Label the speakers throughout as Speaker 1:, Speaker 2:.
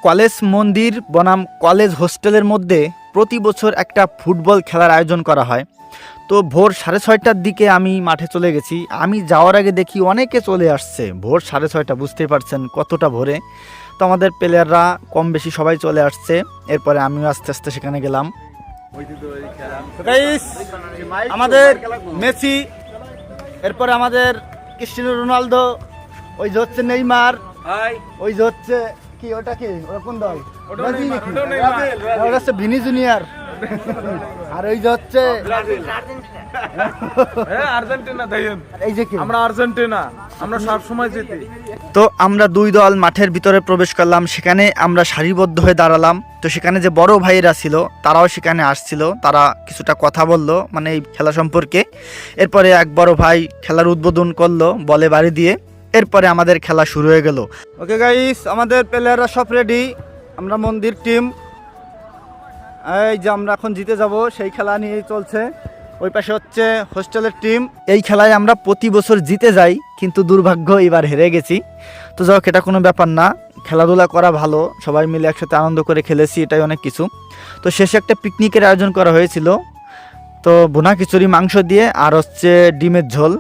Speaker 1: College মন্দির বনাম college হোস্টেলের মধ্যে প্রতি বছর একটা ফুটবল খেলার আয়োজন করা হয়। তো ভোর 6:30টার দিকে আমি মাঠে চলে গেছি। আমি যাওয়ার আগে দেখি অনেকে চলে আসছে। ভোর 6:30, বুঝতেই পারছেন কতটা ভোরে। তো আমাদের প্লেয়াররা কম বেশি সবাই চলে আসছে। এরপরে আমিও আস্তে আস্তে সেখানে গেলাম। আমাদের মেসি, এরপরে আমাদের ক্রিস্টিয়ানো রোনালদো, ওই যে হচ্ছে নেইমার, ওই যে হচ্ছে কি ওটা কি ওরা কোন দল? ওটা হচ্ছে ভিনি জুনিয়র, আর ওই যে হচ্ছে
Speaker 2: আর্জেন্টিনা।
Speaker 1: এই যে কি
Speaker 2: আমরা আর্জেন্টিনা, আমরা সব সময় জিতি।
Speaker 1: তো আমরা দুই দল মাঠের ভিতরে প্রবেশ করলাম। সেখানে আমরা সারিবদ্ধ হয়ে দাঁড়ালাম। তো সেখানে যে বড় ভাইয়েরা ছিল তারাও সেখানে আসছিল। তারা কিছুটা কথা বললো মানে এই খেলা সম্পর্কে। এরপরে এক বড় ভাই খেলার উদ্বোধন করলো বলে বাড়ি দিয়ে। এরপরে আমাদের খেলা শুরু হয়ে গেল। ওকে গাইস, আমাদের প্লেয়াররা সব রেডি। আমরা মন্দির টিম, এই যে আমরা এখন জিতে যাব সেই খেলা নিয়েই চলছে। ওই পাশে হচ্ছে হোস্টেলের টিম। এই খেলায় আমরা প্রতি বছর জিতে যাই, কিন্তু দুর্ভাগ্য এবার হেরে গেছি। তো যাই হোক, এটা কোনো ব্যাপার না, খেলাধুলা করা ভালো, সবাই মিলে একসাথে আনন্দ করে খেলেছি, এটাই অনেক কিছু। তো শেষে একটা পিকনিকের আয়োজন করা হয়েছিল। তো ভুনা খিচুড়ি মাংস দিয়ে আর হচ্ছে ডিমের ঝোল।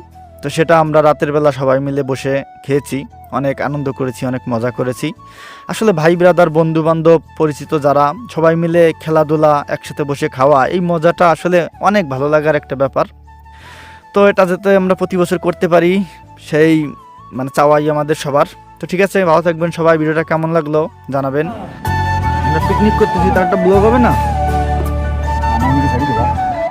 Speaker 1: তো সেটা আমরা রাতের বেলা সবাই মিলে বসে খেয়েছি, অনেক আনন্দ করেছি, অনেক মজা করেছি। আসলে ভাই ব্রাদার, বন্ধু বান্ধব, পরিচিত যারা, সবাই মিলে খেলাধুলা একসাথে বসে খাওয়া, এই মজাটা আসলে অনেক ভালো লাগার একটা ব্যাপার। তো এটা যাতে আমরা প্রতি বছর করতে পারি সেই মানে চাওয়াই আমাদের সবার। তো ঠিক আছে, ভালো থাকবেন সবাই। ভিডিওটা কেমন লাগলো জানাবেন। আমরা পিকনিক করতেছি, তার একটা ব্লগ হবে না?